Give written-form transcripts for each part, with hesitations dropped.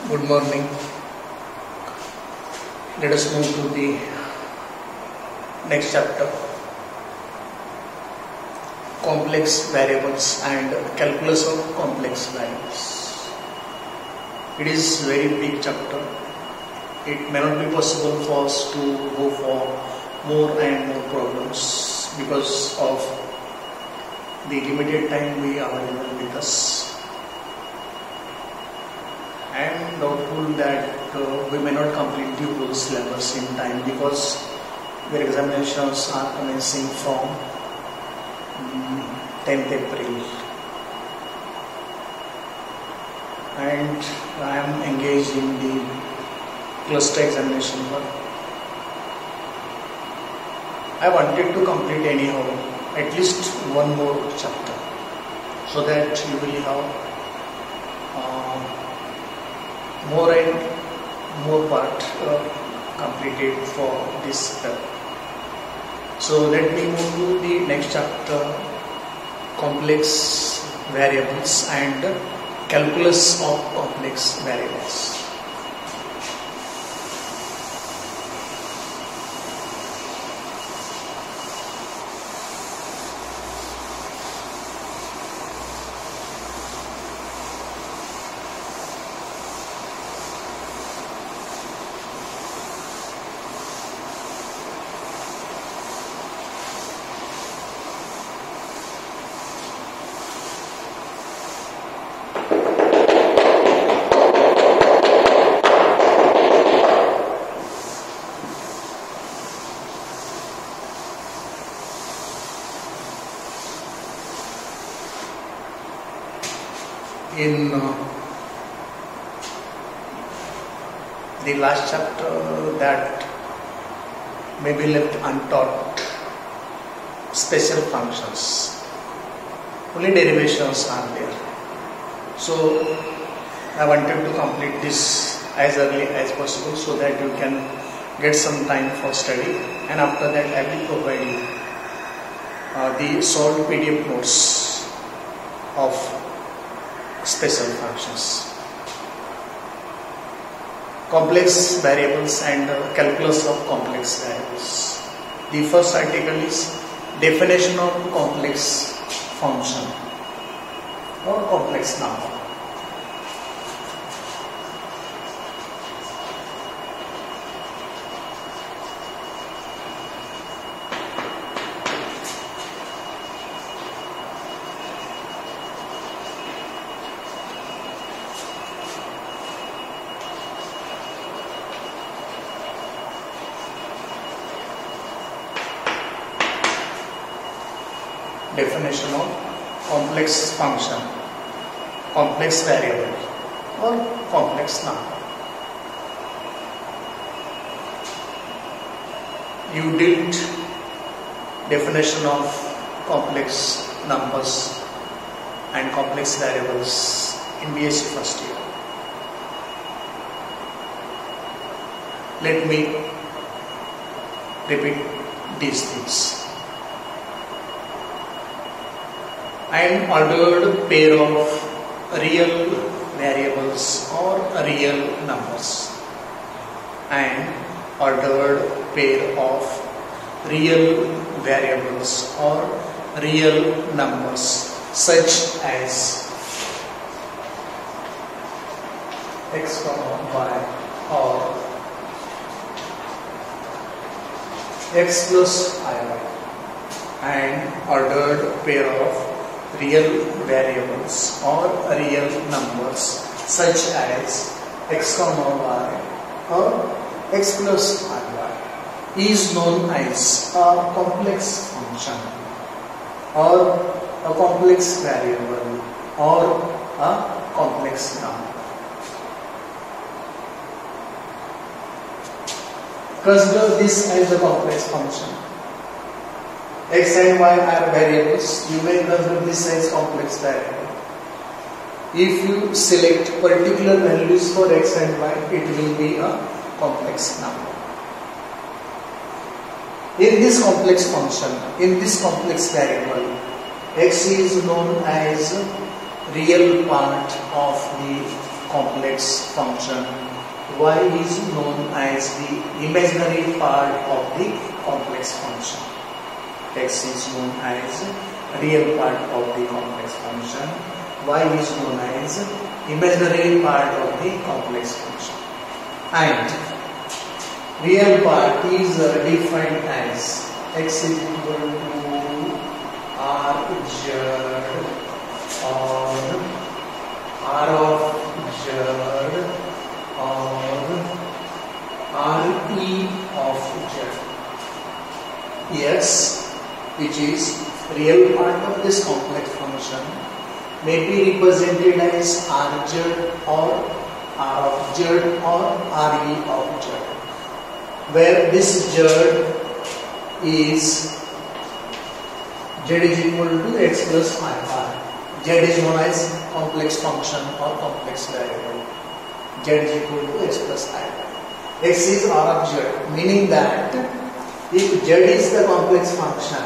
Good morning. Let us move to the next chapter, complex variables and calculus of complex variables. It is very big chapter. It may not be possible for us to go for more and more problems because of the limited time we are available with us. I am doubtful that we may not complete the whole syllabus in time because their examinations are commencing from 10th April and I am engaged in the cluster examination work. I wanted to complete anyhow at least one more chapter so that you will have more and more part completed for this step. So let me move to the next chapter, complex variables and calculus of complex variables. In the last chapter that may be left untaught, special functions, only derivations are there. So I wanted to complete this as early as possible so that you can get some time for study, and after that I will provide you the solved PDF notes of special functions. Complex variables and calculus of complex variables. The first article is definition of complex function or complex number. Definition of complex function, complex variable or complex number. You did definition of complex numbers and complex variables in BSc first year. Let me repeat these things. An ordered pair of real variables or real numbers. An ordered pair of real variables or real numbers such as x, y or x plus iy. An ordered pair of real variables or real numbers such as x, y or x plus iy is known as a complex function or a complex variable or a complex number. Consider this as a complex function. X and y are variables. You may consider this as complex variable. If you select particular values for x and y, it will be a complex number. In this complex function, in this complex variable, x is known as real part of the complex function. Y is known as the imaginary part of the complex function. X is known as real part of the complex function. Y is known as imaginary part of the complex function. And real part is defined as x is equal to Rz or R of Z or Re of Z. X, which is real part of this complex function, may be represented as Rz or R of Z or Re of Z, where this Z is Z is equal to x plus I bar. Z is known as complex function or complex variable. Z is equal to x plus I bar. X is R of Z, meaning that if Z is the complex function,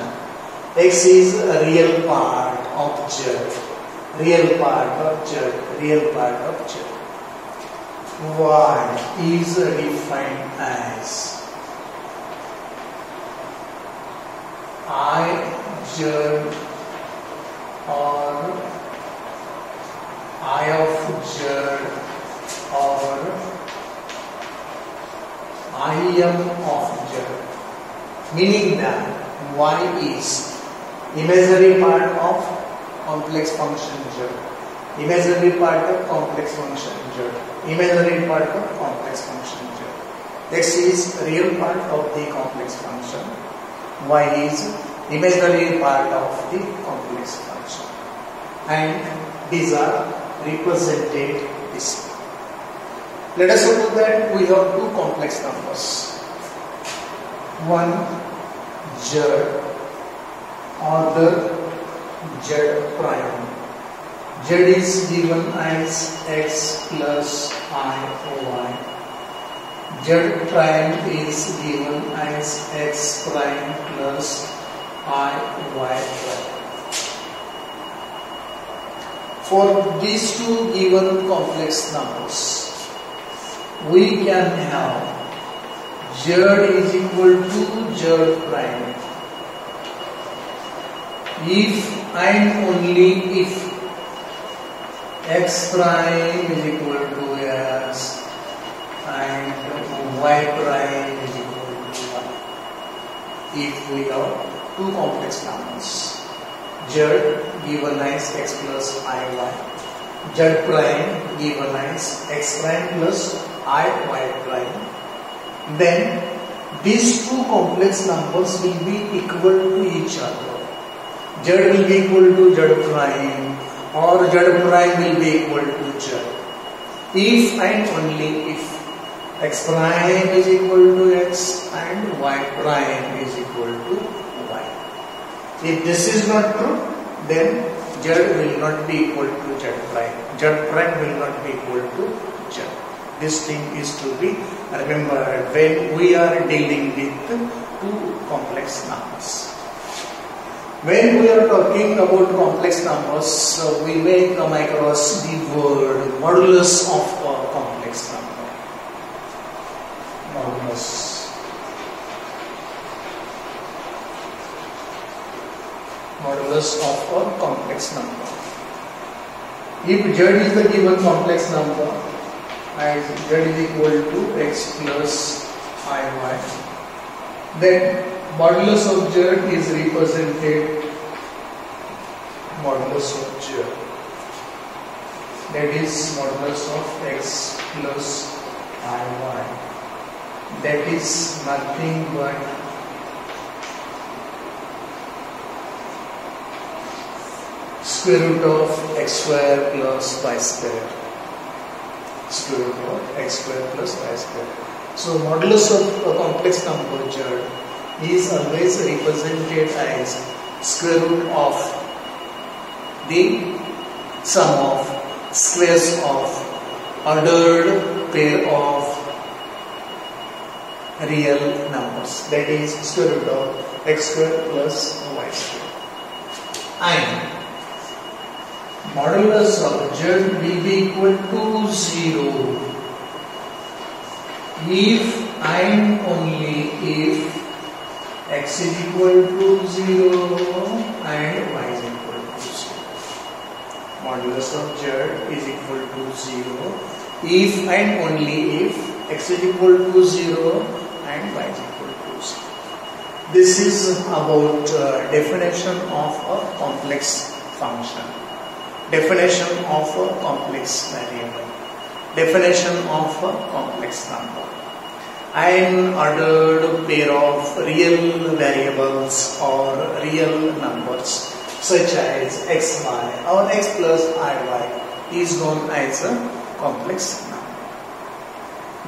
x is a real part of Z, real part of Z, real part of Z. Y is defined as I/Z or I of Z or Im of Z, meaning that Y is imaginary part of complex function Z, imaginary part of complex function Z, imaginary part of complex function Z. X is real part of the complex function. Y is imaginary part of the complex function, and these are represented this way. Let us suppose that we have two complex numbers, one Z, other Z prime. Z is given as x plus I/y. Z prime is given as x prime plus I y prime. For these two given complex numbers, we can have Z is equal to Z prime if and only if x prime is equal to s and y prime is equal to 1. If we have two complex numbers, Z given as x plus iy, Z prime given as x prime plus iy prime, then these two complex numbers will be equal to each other. Z will be equal to Z prime or Z prime will be equal to Z if and only if x prime is equal to x and y prime is equal to y. If this is not true, then Z will not be equal to Z prime. Z prime will not be equal to Z. This thing is to be remembered when we are dealing with two complex numbers. When we are talking about complex numbers, we may come across the word modulus of a complex number. Modulus of a complex number. If Z is the given complex number and Z is equal to x plus iy, then modulus of Z is represented modulus of Z, that is modulus of x plus iy, that is nothing but square root of x square plus y square, square root of x square plus y square. So modulus of a complex number Z is always represented as square root of the sum of squares of ordered pair of real numbers, that is square root of x square plus y square. And Modulus of z will be equal to 0 if and only if x is equal to 0 and y is equal to 0. Modulus of z is equal to 0 if and only if x is equal to 0 and y is equal to 0. This is about definition of a complex function, definition of a complex variable, definition of a complex number. An ordered pair of real variables or real numbers such as xy or x plus iy is known as a complex number.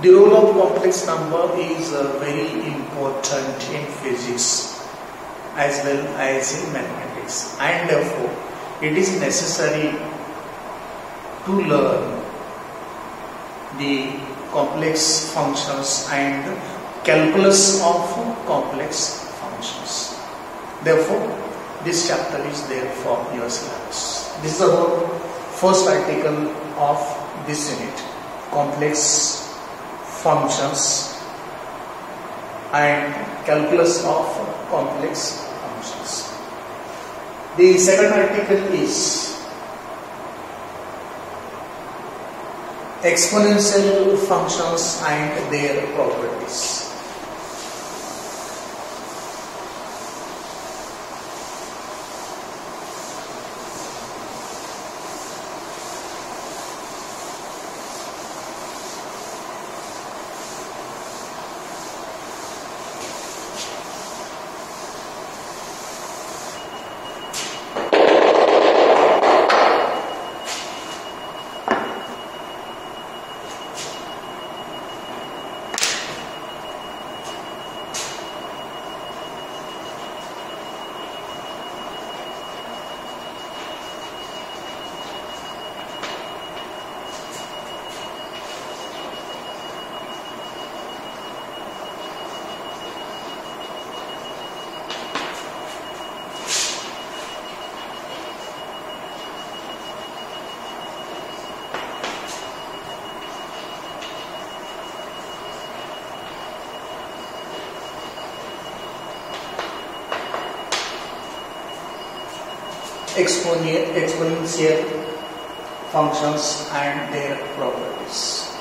The role of complex number is very important in physics as well as in mathematics, and therefore it is necessary to learn the complex functions and calculus of complex functions. Therefore, this chapter is there for your syllabus. This is about first article of this unit, complex functions and calculus of complex functions. The second article is exponential functions and their properties. Exponential functions and their properties.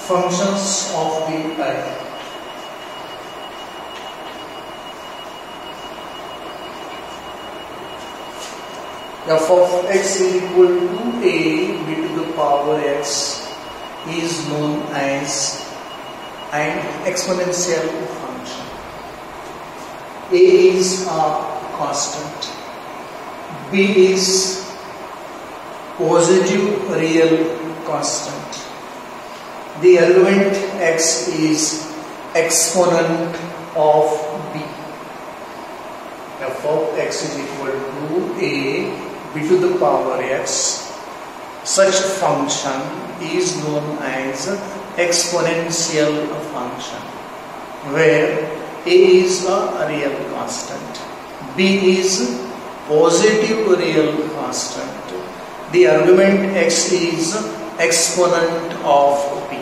Functions of the type f of x is equal to a b to the power x is known as an exponential function. A is a constant, b is positive real constant. The element x is exponent of b. F of x is equal to a b to the power x. Such function is known as exponential function, where a is a real constant, b is positive real constant. The argument x is exponent of b.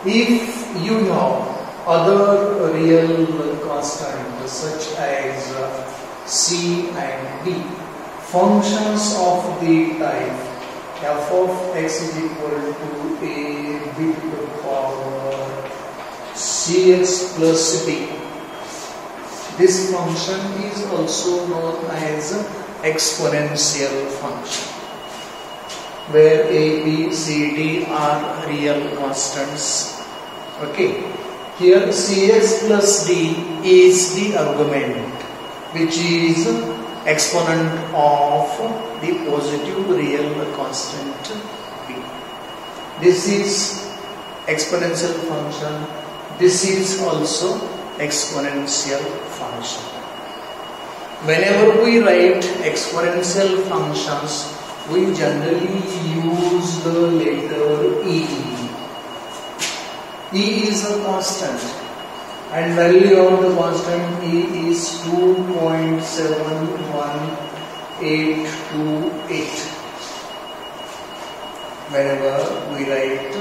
If you know other real constants such as c and d, functions of the type f of x is equal to a b to the power cx plus d. This function is also known as exponential function, where a, b, c, d are real constants. Okay, here cx plus d is the argument, which is exponent of the positive real constant b. This is exponential function. This is also exponential function. Whenever we write exponential functions, we generally use the letter e. E is a constant, and value of the constant e is 2.71 8 to 8. Whenever we write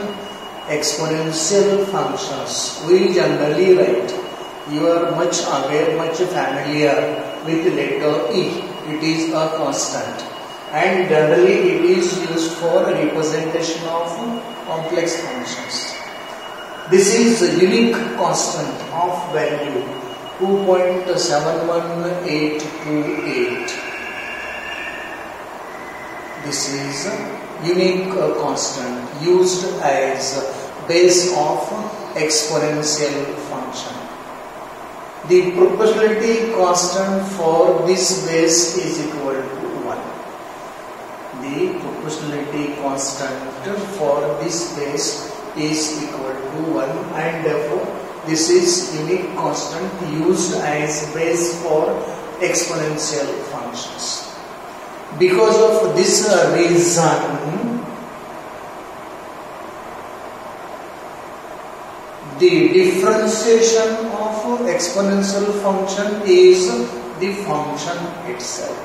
exponential functions, we generally write, you are much aware, much familiar with letter E. It is a constant and generally it is used for representation of complex functions. This is a unique constant of value 2.71828. This is a unique constant used as base of exponential function. The proportionality constant for this base is equal to 1. The proportionality constant for this base is equal to 1 and therefore this is unique constant used as base for exponential functions. Because of this reason, the differentiation of exponential function is the function itself.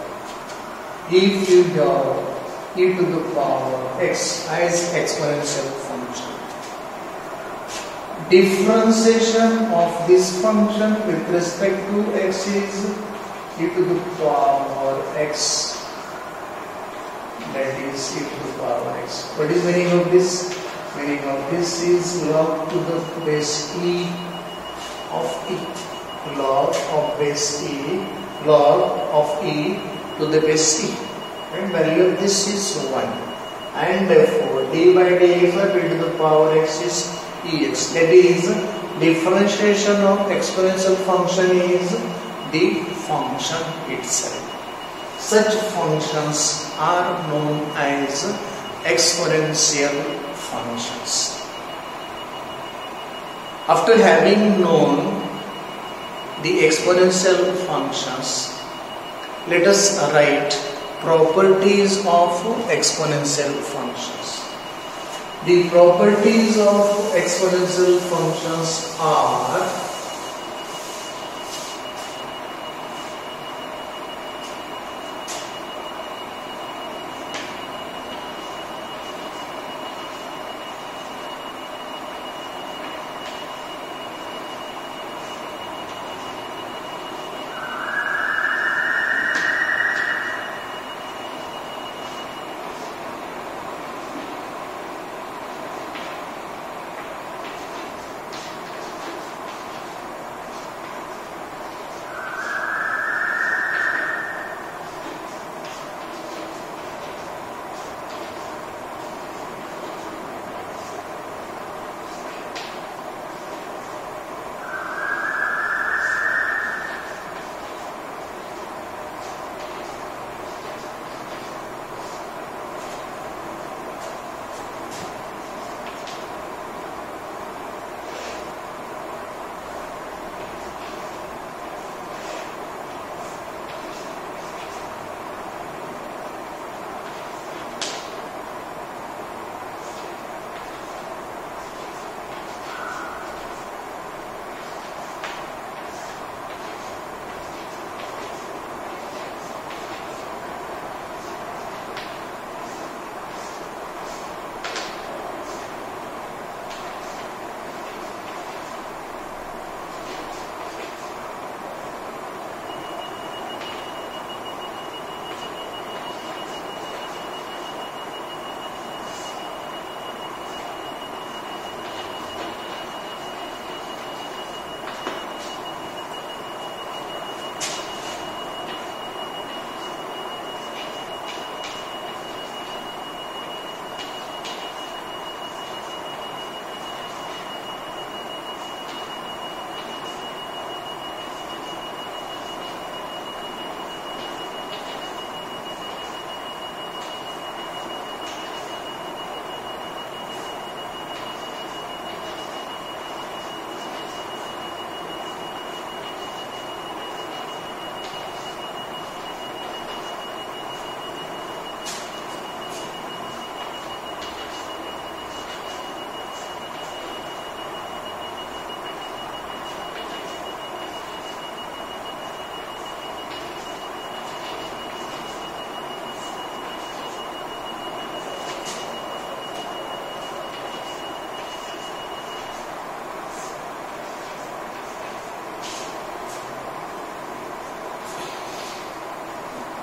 If you have e to the power x as exponential function, differentiation of this function with respect to x is e to the power x, that is e to the power x. What is meaning of this? Meaning of this is log to the base e of e. Log of base e, log of e to the base e. And value of this is 1. And therefore d by dx of e to the power x is ex. That is differentiation of exponential function is the function itself. Such functions are known as exponential functions. After having known the exponential functions, let us write properties of exponential functions. The properties of exponential functions are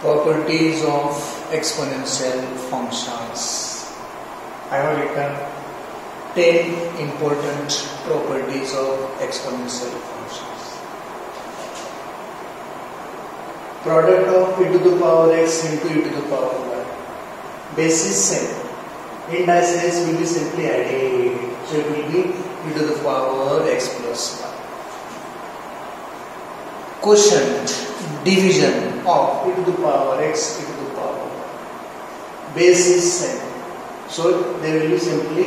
Properties of exponential functions. I have written 10 important properties of exponential functions. Product of e to the power x into e to the power y. Basis same. Indices will be simply added. So it will be e to the power x plus y. Quotient, division of e to the power x, e to the power y. Base is same. So there will be simply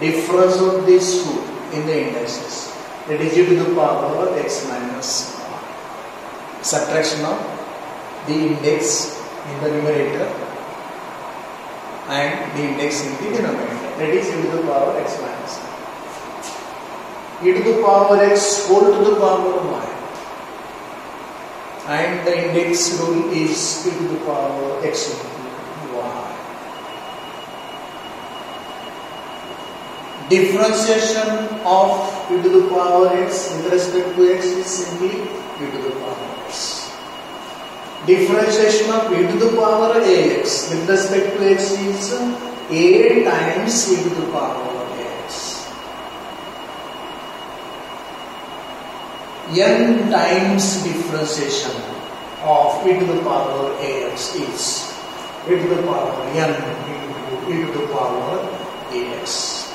difference of these two in the indices. That is e to the power x minus y. Subtraction of the index in the numerator and the index in the denominator. That is e to the power x minus y. E to the power x whole to the power y. And the index rule is e to the power x into y. Differentiation of e to the power x with respect to x is simply e to the power x. Differentiation of e to the power ax with respect to x is a times e to the power x. N times differentiation of e to the power ax is e to the power n into e to the power ax.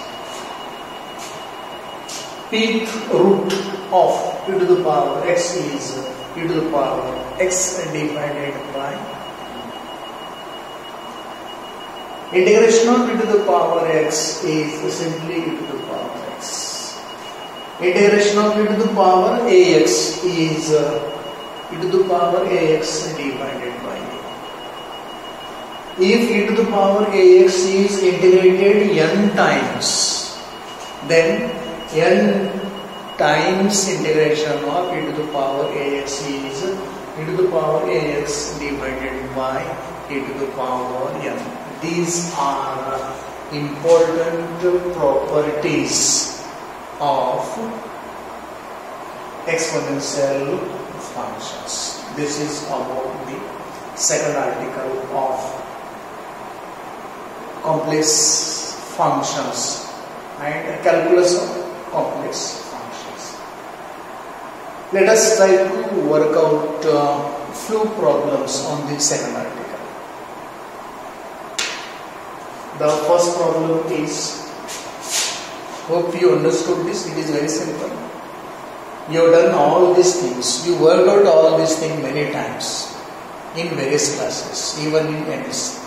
Peak root of e to the power x is e to the power x divided by integration of e to the power x is simply e to the power x. Integration of e to the power ax is e to the power ax divided by a. If e to the power ax is integrated n times, then n times integration of e to the power ax is e to the power ax divided by e to the power n. These are important properties of exponential functions. This is about the second article of complex functions and calculus of complex functions. Let us try to work out few problems on the second article. The first problem is, hope you understood this, it is very simple. You have done all these things, you worked out all these things many times in various classes, even in MS.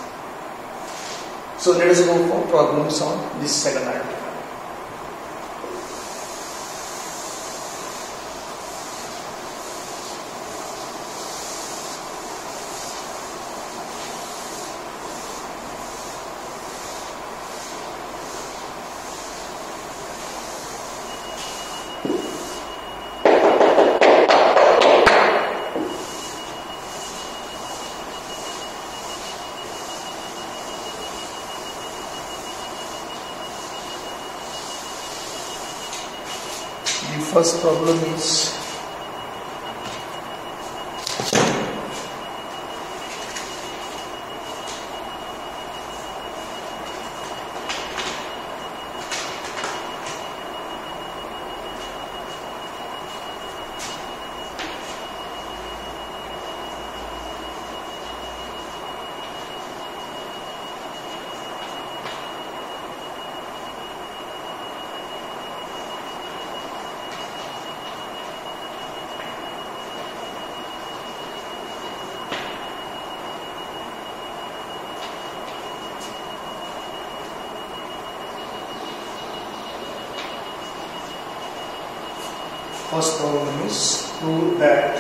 So let us go for problems on this second article. The first problem is first problem is prove that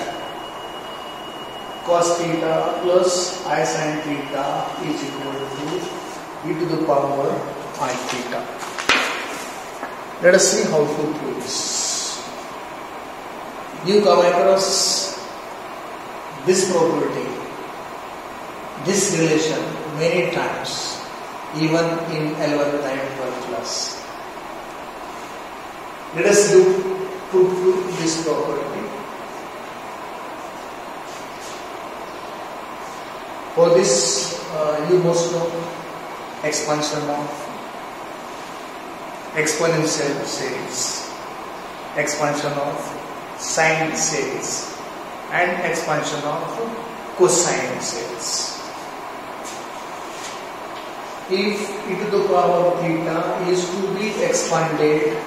cos theta plus I sin theta is equal to e to the power I theta. Let us see how to prove this. You come across this property, this relation many times, even in 11th and 12th class. Let us prove this property. For this, you must know expansion of exponential series, expansion of sine series, and expansion of cosine series. If e to the power of theta is to be expanded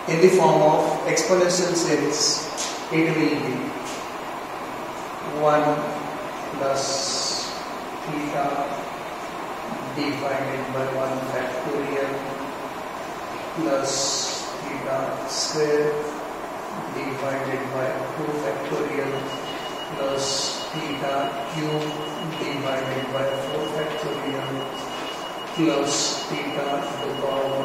in the form of exponential series, it will be 1 plus theta divided by 1 factorial plus theta square divided by 2 factorial plus theta cube divided by 4 factorial plus theta to the power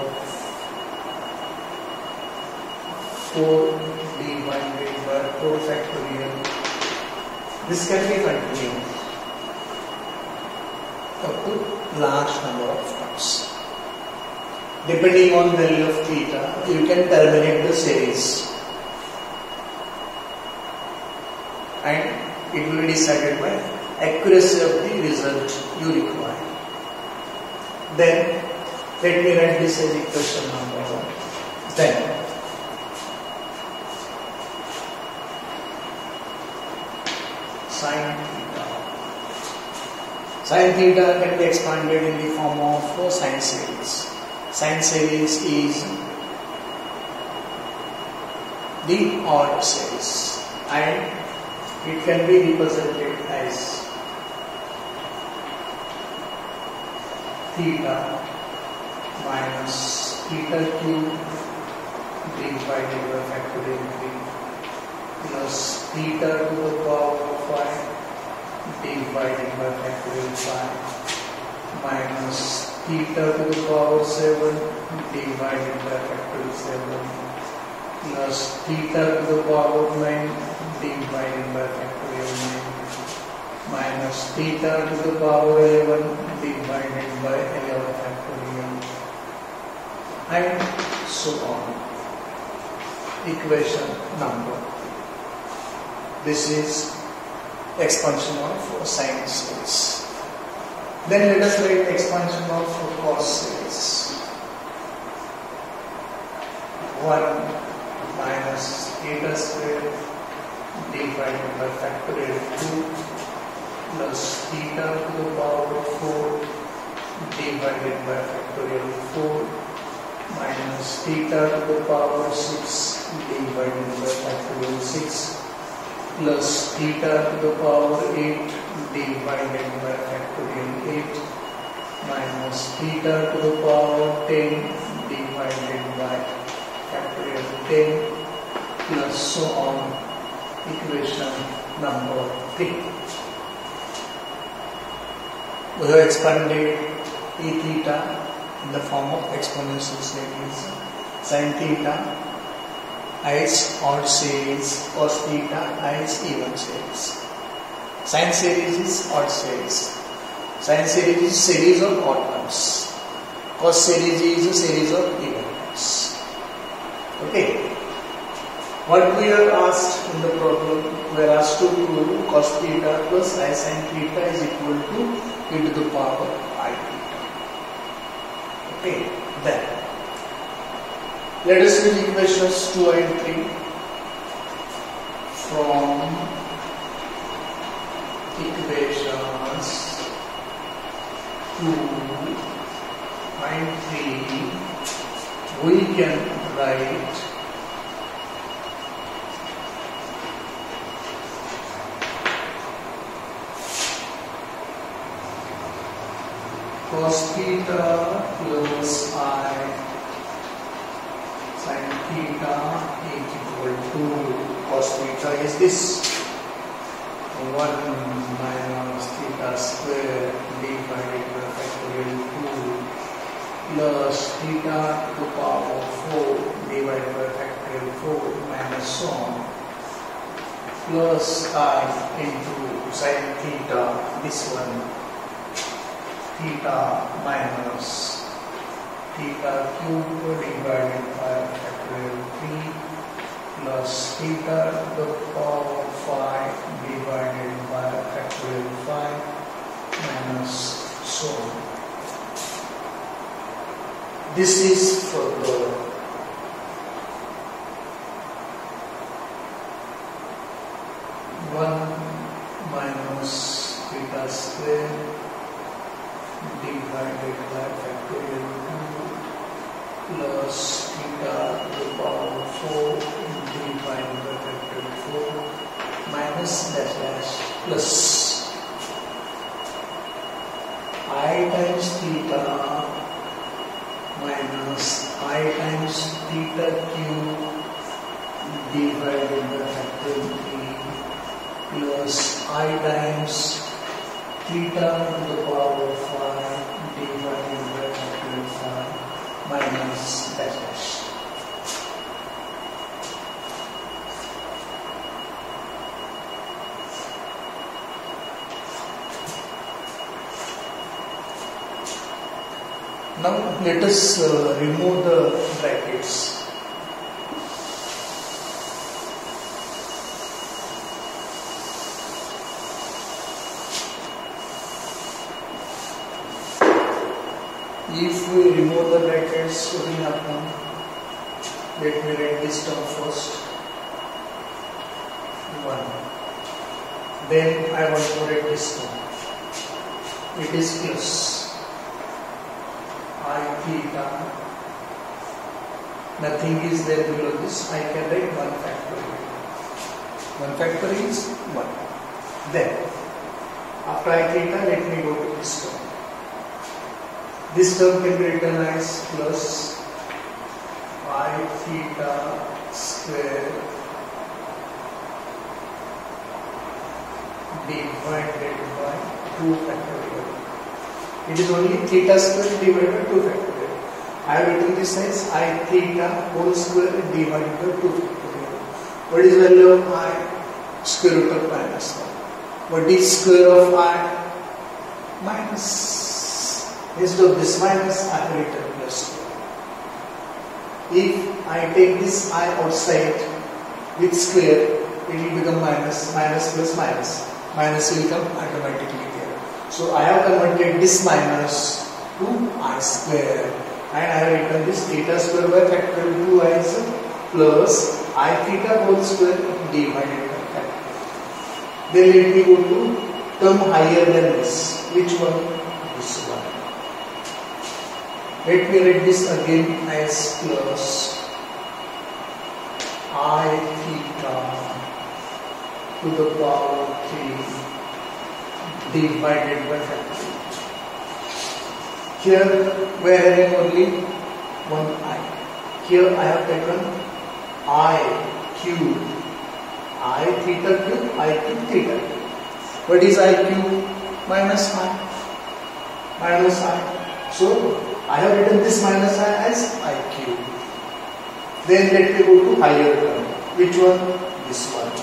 4 divided by 4 factorial. This can be continued up to large number of times. Depending on the value of theta, you can terminate the series, and it will be decided by accuracy of the result you require. Then let me write this as equation number 1. Then sine theta. Sine theta can be expanded in the form of sine series. Sine series is the odd series, and it can be represented as theta minus theta cube divided by factorial 3 plus theta to the power of 5 divided by factorial 5 minus theta to the power 7 divided by factorial 7 plus theta to the power 9 divided by factorial 9 minus theta to the power 11 divided by 11 factorial, and so on. Equation number. This is expansion of sine series. Then let us write expansion of cos series. 1 minus theta square divided by factorial 2 plus theta to the power 4 divided by factorial 4 minus theta to the power 6 divided by factorial 6 plus theta to the power 8 divided by factorial 8 minus theta to the power 10 divided by factorial 10 plus so on. Equation number 3. We have expanded e theta in the form of exponential series, sin theta as odd series, cos theta as even series. Sine series is odd series. Sine series is series of odd terms. Cos series is a series of even terms. Okay. What we are asked in the problem, we are asked to prove cos theta plus I sin theta is equal to e to the power I theta. Okay, then let us use equations 2 and 3 from equations 2 and 3. We can write cos theta plus I sin theta is equal to cos theta is this 1 minus theta square divided by factorial 2 plus theta to the power 4 divided by factorial 4 minus so on plus I into sin theta, this one theta minus theta cube divided by factorial 3 plus theta to the power 5 divided by factorial This is for the 1 minus theta square divided by factorial 2 plus theta to the power 4 divided by factorial 4 minus dash dash plus I times theta minus I times theta cube divided by factorial 3 plus I times theta to the power 5 divided by factorial 5 minus dash dash. Now let us remove the brackets. If we remove the brackets, what will happen? Let me write this term first. 1. Then I want to write this term. It is plus I theta. Nothing is there below this. I can write 1 factorial. 1 factorial is 1. Then after I theta, let me go to this term. This term can be written as plus I theta square divided by 2 factorial. It is only theta square divided by 2 factorial. I have written this as I theta whole square divided by 2 factorial. What is the value of I? Square root of minus 1. What is square of I? Minus. Instead of this minus, I have written plus 2. If I take this I outside with square, it will become minus, minus plus minus. Minus will come automatically there. So I have converted this minus to I square, and I have written this theta square by factorial 2I plus I theta whole square divided by factorial. Then let me go to term higher than this. Which one? This one. Let me write this again as plus I theta to the power 3 divided by factorial. Here we are having only one I. Here I have taken I cube. I theta cube, I cube theta cube. What is I cube? Minus I. Minus I. So I have written this minus I as I cube. Then let me go to higher term. Which one? This one.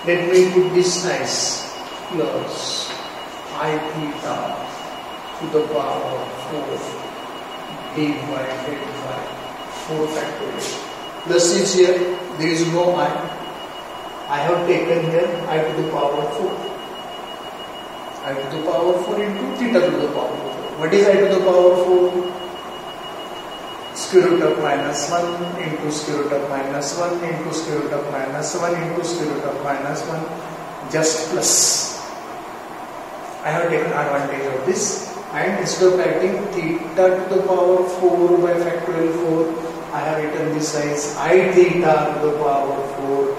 Let me put this as plus I theta to the power 4 divided by 4 factorial. Plus is here. There is no I. I have taken here I to the power 4. I to the power 4 into theta to the power 4. What is I to the power 4? Square root of minus 1 into square root of minus 1 into square root of minus 1 into square root of minus 1, just plus. I have taken advantage of this, and instead of writing theta to the power 4 by factorial 4, I have written this as I theta to the power 4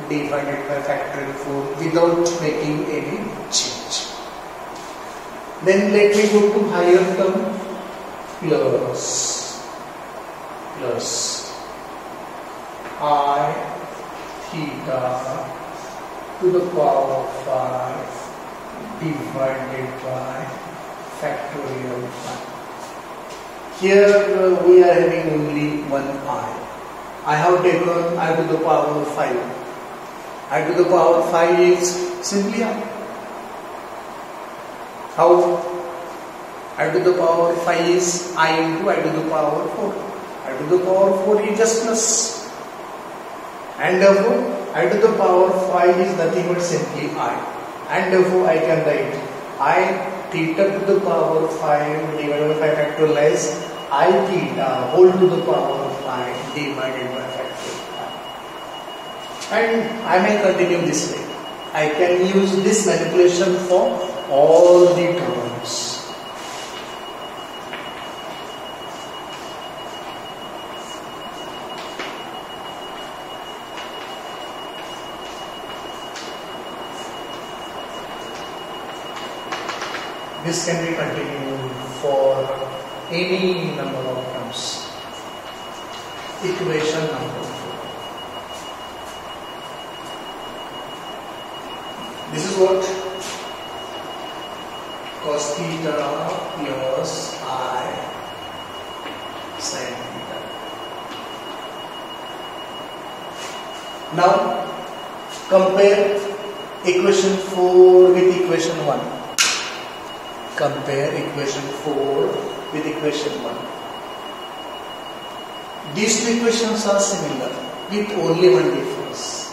divided by factorial 4 without making any change. Then let me go to higher term plus I theta to the power 5 divided by factorial 5. Here we are having only one I. I have taken I to the power 5. I to the power 5 is simply I. How? I to the power 5 is I into I to the power 4. I to the power 4 is just plus. And therefore, I to the power 5 is nothing but simply I. And therefore, I can write I theta to the power 5 divided by 5 factorial as I theta whole to the power of I divided by factor I. And I may continue this way. I can use this manipulation for all the terms. This can be continued for any number of terms. Equation number 4. This is what cos theta plus I sin theta. Now compare equation 4 with equation 1. Compare equation 4 with equation 1. These two equations are similar with only one difference.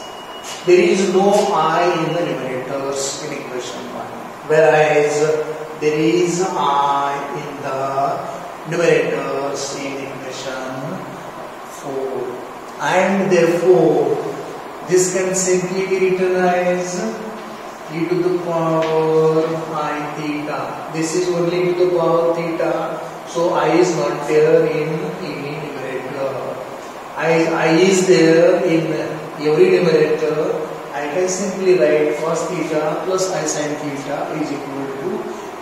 There is no I in the numerators in equation 1, whereas there is I in the numerators in equation 4, and therefore this can simply be written as e to the power I theta. This is only e to the power theta, so I is not there in any numerator. I is there in every numerator. I can simply write cos theta plus I sin theta is equal to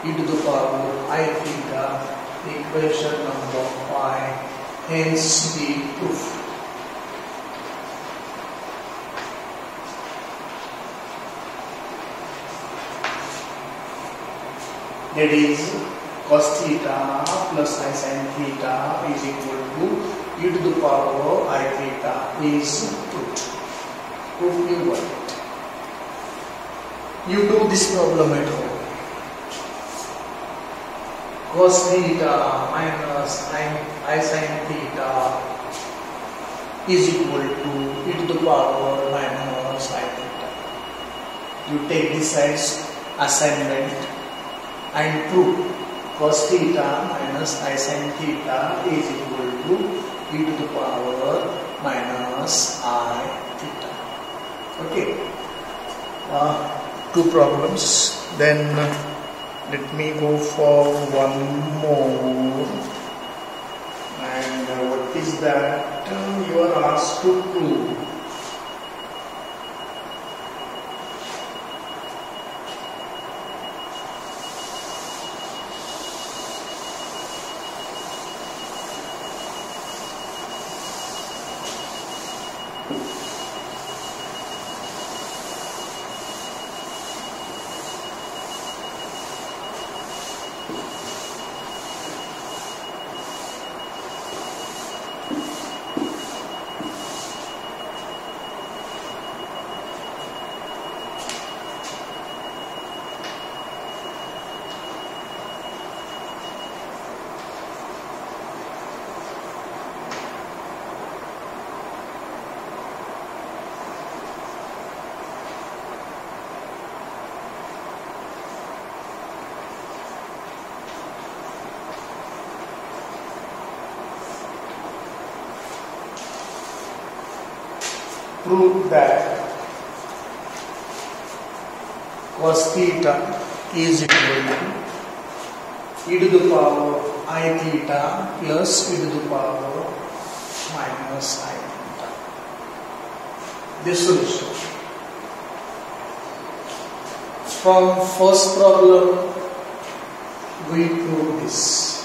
e to the power I theta, equation number 5. Hence the proof. That is cos theta plus I sin theta is equal to e to the power I theta is put. Proof you got it. You do this problem at home. Cos theta minus I sin theta is equal to e to the power minus I theta. You take this as assignment and prove cos theta minus I sin theta is equal to e to the power minus I theta. Okay. Two problems. Then let me go for one more. And what is that? You are asked to prove. Prove that cos theta is equal to e to the power I theta plus e to the power minus I theta. The solution. From first problem we prove this.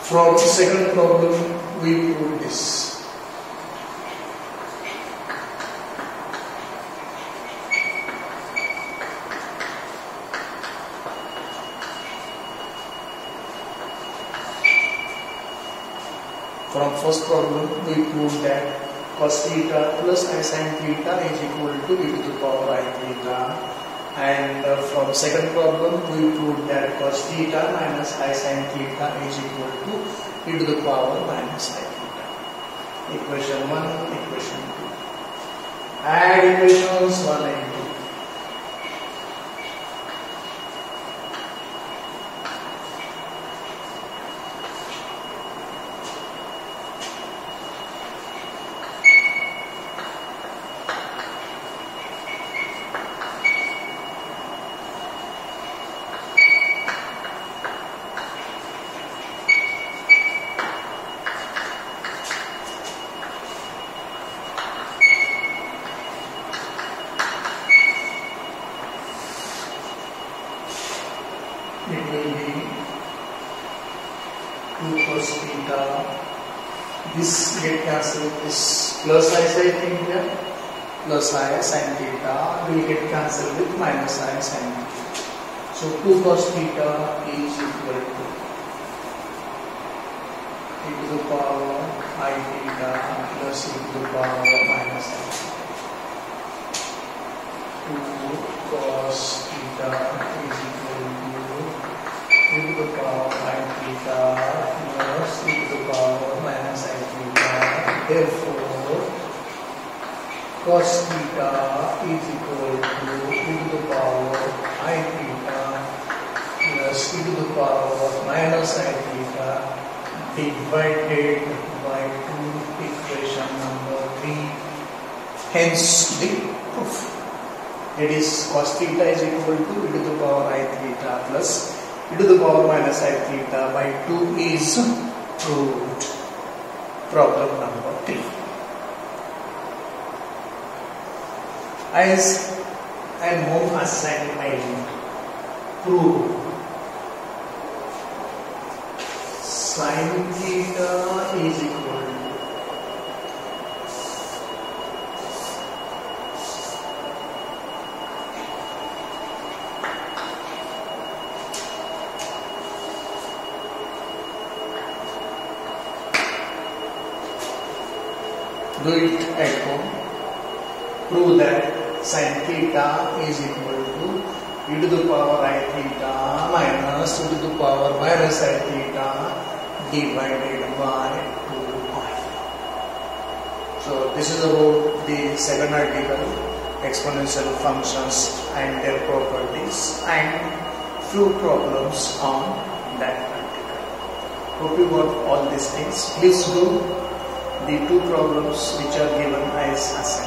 From second problem we prove this. From first problem we prove that cos theta plus I sin theta is equal to e to the power I theta. And from second problem we proved that cos theta minus I sin theta is equal to e to the power minus I theta. equation 1, equation 2. Add equations 1 and 2. It will be 2 cos theta. This get cancelled. This plus I sin theta plus I sin theta will get cancelled with minus I sin theta. So 2 cos theta is equal to e to the power I theta plus e to the power minus I. 2 cos theta is equal to e to the power I theta plus e to the power minus I theta. Therefore, cos theta is equal to e to the power I theta plus e to the power minus I theta divided by 2, equation number 3. Hence the proof. It is cos theta is equal to e to the power I theta plus e to the power minus I theta by 2 is proved. Problem number 3. As and home assignment, prove sin theta is equal to do it at home. Prove that sin theta is equal to e to the power I theta minus e to the power minus I theta divided by 2pi. So this is about the second article, exponential functions and their properties, and few problems on that article. Hope you got all these things. Please do the 2 problems which are given as assignment.